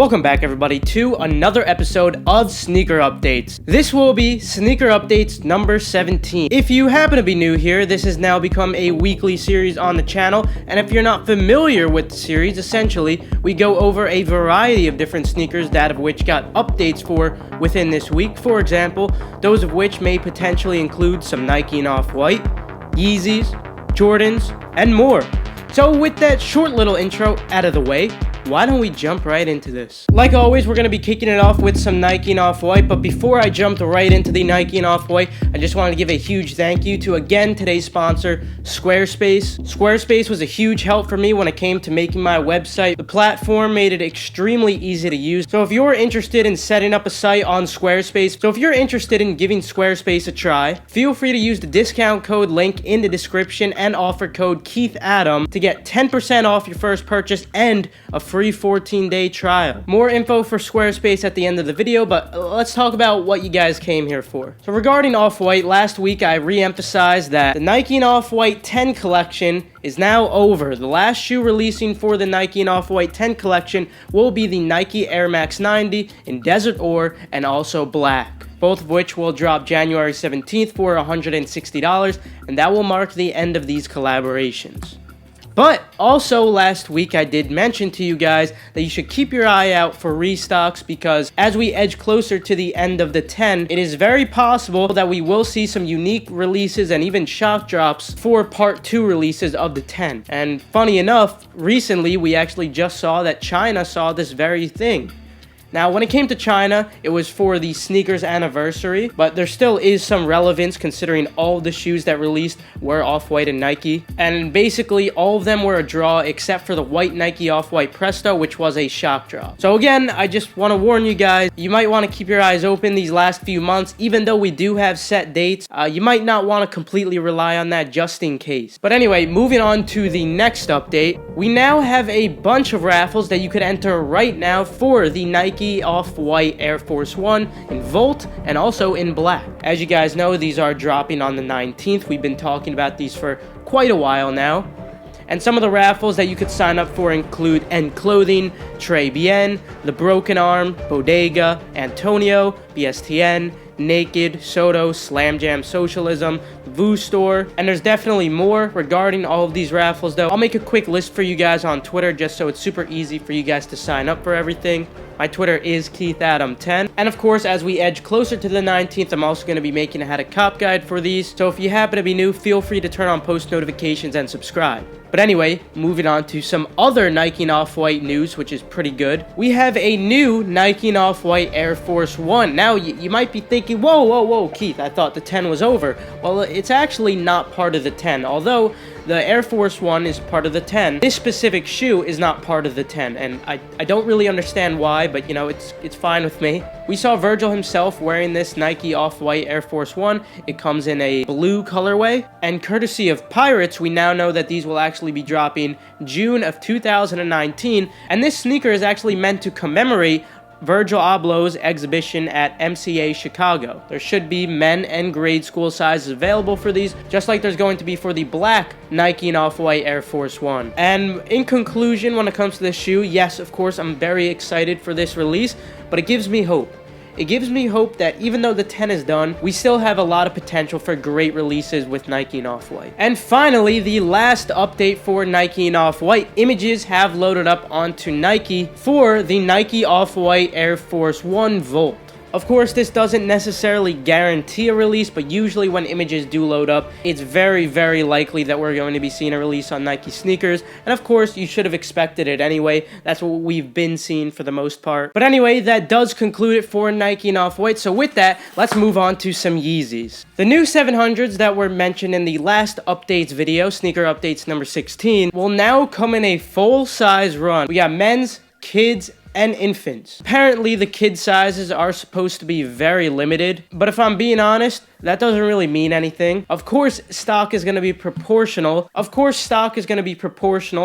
Welcome back everybody to another episode of Sneaker Updates. This will be Sneaker Updates number 17. If you happen to be new here, this has now become a weekly series on the channel, and if you're not familiar with the series, essentially, we go over a variety of different sneakers, that of which got updates for within this week. For example, those of which may potentially include some Nike and Off-White, Yeezys, Jordans, and more. So with that short little intro out of the way, why don't we jump right into this? Like always, we're going to be kicking it off with some Nike and Off-White, but before I jumped right into the Nike and Off-White, I just wanted to give a huge thank you to, again, today's sponsor, Squarespace. Squarespace was a huge help for me when it came to making my website. The platform made it extremely easy to use, so if you're interested in setting up a site on Squarespace, so if you're interested in giving Squarespace a try, feel free to use the discount code link in the description and offer code KeithAdam to get 10% off your first purchase and a free 14-day trial. More info for Squarespace at the end of the video, but let's talk about what you guys came here for. So regarding Off-White, last week I re-emphasized that the Nike and Off-White 10 collection is now over. The last shoe releasing for the Nike and Off-White 10 collection will be the Nike Air Max 90 in Desert Ore and also Black, both of which will drop January 17th for $160, and that will mark the end of these collaborations. But also last week I did mention to you guys that you should keep your eye out for restocks, because as we edge closer to the end of the 10, it is very possible that we will see some unique releases and even shock drops for part 2 releases of the 10. And funny enough, recently we actually just saw that China saw this very thing. Now, when it came to China, it was for the sneakers anniversary, but there still is some relevance considering all of the shoes that released were Off-White and Nike. And basically, all of them were a draw except for the white Nike Off-White Presto, which was a shock drop. So again, I just want to warn you guys, you might want to keep your eyes open these last few months. Even though we do have set dates, you might not want to completely rely on that just in case. But anyway, moving on to the next update, we now have a bunch of raffles that you could enter right now for the Nike Off-White Air Force 1 in Volt and also in Black. As you guys know, these are dropping on the 19th. We've been talking about these for quite a while now. And some of the raffles that you could sign up for include End Clothing, Trey Bien, The Broken Arm, Bodega, Antonio, BSTN, Naked, Soto, Slam Jam Socialism, Voo Store, and there's definitely more regarding all of these raffles though. I'll make a quick list for you guys on Twitter just so it's super easy for you guys to sign up for everything. My Twitter is KeithAdam10. And of course, as we edge closer to the 19th, I'm also going to be making a How to Cop guide for these. So if you happen to be new, feel free to turn on post notifications and subscribe. But anyway, moving on to some other Nike and Off-White news, which is pretty good. We have a new Nike and Off-White Air Force 1. Now, you might be thinking, whoa, Keith, I thought the 10 was over. Well, it's actually not part of the 10. Although the Air Force 1 is part of the 10, this specific shoe is not part of the 10. And I don't really understand why, but you know, it's fine with me. We saw Virgil himself wearing this Nike Off-White Air Force 1. It comes in a blue colorway. And courtesy of Pirates, we now know that these will actually be dropping June of 2019. And this sneaker is actually meant to commemorate Virgil Abloh's exhibition at MCA Chicago. There should be men and grade school sizes available for these, just like there's going to be for the black Nike and Off-White Air Force 1. And in conclusion, when it comes to this shoe, yes, of course, I'm very excited for this release, but it gives me hope. It gives me hope that even though the 10 is done, we still have a lot of potential for great releases with Nike and Off-White. And finally, the last update for Nike and Off-White, images have loaded up onto Nike for the Nike Off-White Air Force 1 Volt. Of course, this doesn't necessarily guarantee a release, but usually when images do load up, it's very, very likely that we're going to be seeing a release on Nike sneakers. And of course, you should have expected it anyway. That's what we've been seeing for the most part. But anyway, that does conclude it for Nike and Off-White. So with that, let's move on to some Yeezys. The new 700s that were mentioned in the last updates video, Sneaker Updates number 16, will now come in a full-size run. We got men's, kids, and infants. Apparently, the kid sizes are supposed to be very limited, but if I'm being honest, that doesn't really mean anything. Of course, stock is going to be proportional.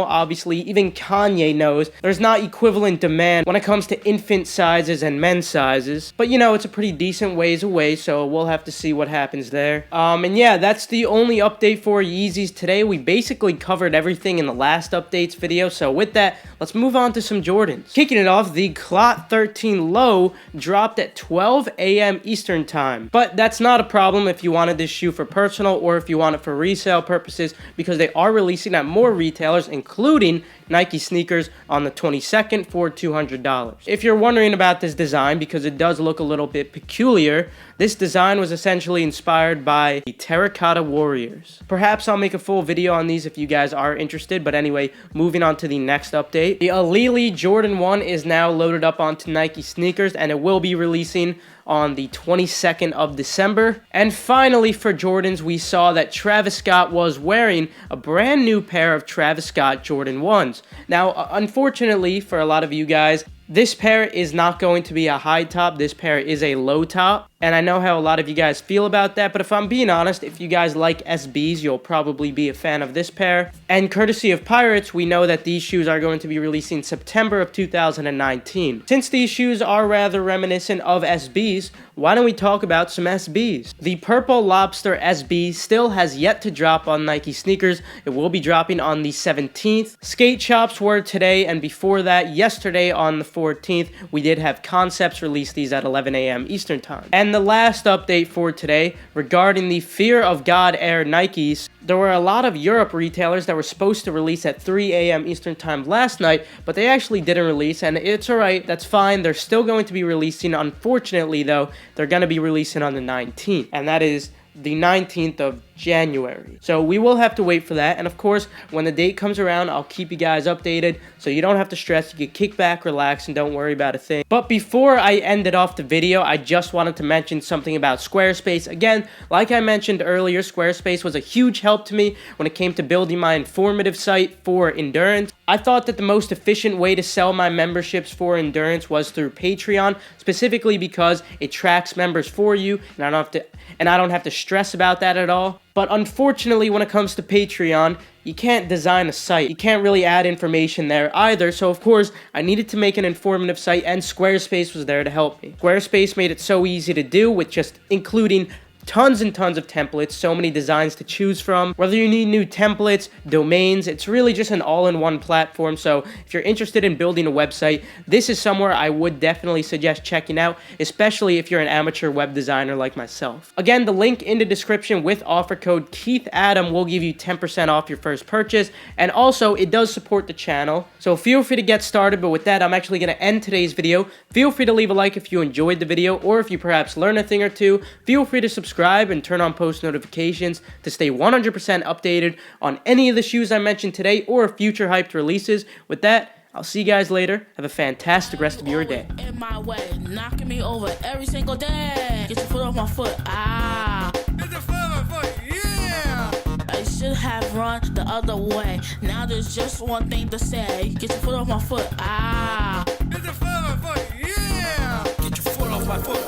Obviously, even Kanye knows there's not equivalent demand when it comes to infant sizes and men's sizes. But you know, it's a pretty decent ways away, so we'll have to see what happens there. And yeah, that's the only update for Yeezys today. We basically covered everything in the last updates video, so with that, let's move on to some Jordans. Kicking it off, the Clot 13 Low dropped at 12 a.m. Eastern time. But that's not a problem if you wanted this shoe for personal or if you want it for resale purposes, because they are releasing at more retailers, including Nike sneakers, on the 22nd for $200. If you're wondering about this design, because it does look a little bit peculiar, this design was essentially inspired by the Terracotta Warriors. Perhaps I'll make a full video on these if you guys are interested, but anyway, moving on to the next update. The Alili Jordan 1 is now loaded up onto Nike sneakers, and it will be releasing on the 22nd of December. And finally, for Jordans, we saw that Travis Scott was wearing a brand new pair of Travis Scott Jordan 1s. Now, unfortunately for a lot of you guys, this pair is not going to be a high top. This pair is a low top. And I know how a lot of you guys feel about that, but if I'm being honest, if you guys like SBs, you'll probably be a fan of this pair. And courtesy of Pirates, we know that these shoes are going to be releasing September of 2019. Since these shoes are rather reminiscent of SBs, why don't we talk about some SBs? The Purple Lobster Sb still has yet to drop on Nike sneakers. It will be dropping on the 17th. Skate shops were today, and before that, yesterday on the 14th, we did have Concepts release these at 11 a.m. Eastern time. And the last update for today, regarding the Fear of God Air Nikes, there were a lot of Europe retailers that were supposed to release at 3 a.m. Eastern time last night, but they actually didn't release, and it's alright, that's fine. They're still going to be releasing. Unfortunately, though, they're going to be releasing on the 19th, and that is the 19th of January. So we will have to wait for that, and of course, when the date comes around, I'll keep you guys updated, so you don't have to stress. You can kick back, relax, and don't worry about a thing. But before I ended off the video, I just wanted to mention something about Squarespace. Again, like I mentioned earlier, Squarespace was a huge help to me when it came to building my informative site for endurance. I thought that the most efficient way to sell my memberships for endurance was through Patreon, specifically because it tracks members for you, and I don't have to stress about that at all. But unfortunately, when it comes to Patreon, you can't design a site. You can't really add information there either. So of course, I needed to make an informative site, and Squarespace was there to help me. Squarespace made it so easy to do, with just including tons and tons of templates, so many designs to choose from. Whether you need new templates, domains, it's really just an all-in-one platform. So if you're interested in building a website, this is somewhere I would definitely suggest checking out, especially if you're an amateur web designer like myself. Again, the link in the description with offer code KeithAdam will give you 10% off your first purchase, and also it does support the channel. So feel free to get started, but with that, I'm actually going to end today's video. Feel free to leave a like if you enjoyed the video, or if you perhaps learned a thing or two. Feel free to subscribe and turn on post notifications to stay 100% updated on any of the shoes I mentioned today or future hyped releases. With that, I'll see you guys later. Have a fantastic rest of your day. In my way, knocking me over every single day. Get your foot off my foot. Get your foot off my foot. Yeah. I should have run the other way. Now there's just one thing to say. Get your foot off my foot. Get your foot off my foot. Yeah. Get your foot off my foot.